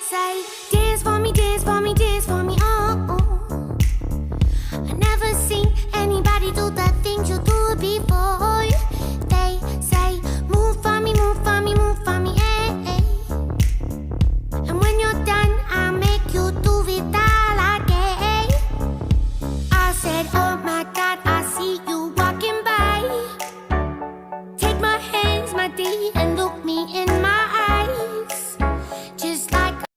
say, dance for me, dance for me, dance for me, oh, oh. I never seen anybody do the things you do before. They say, move for me, move for me, move for me, eh, eh. And when you're done, I'll make you do it all again. I said, oh my God, I see you walking by. Take my hands, my dear.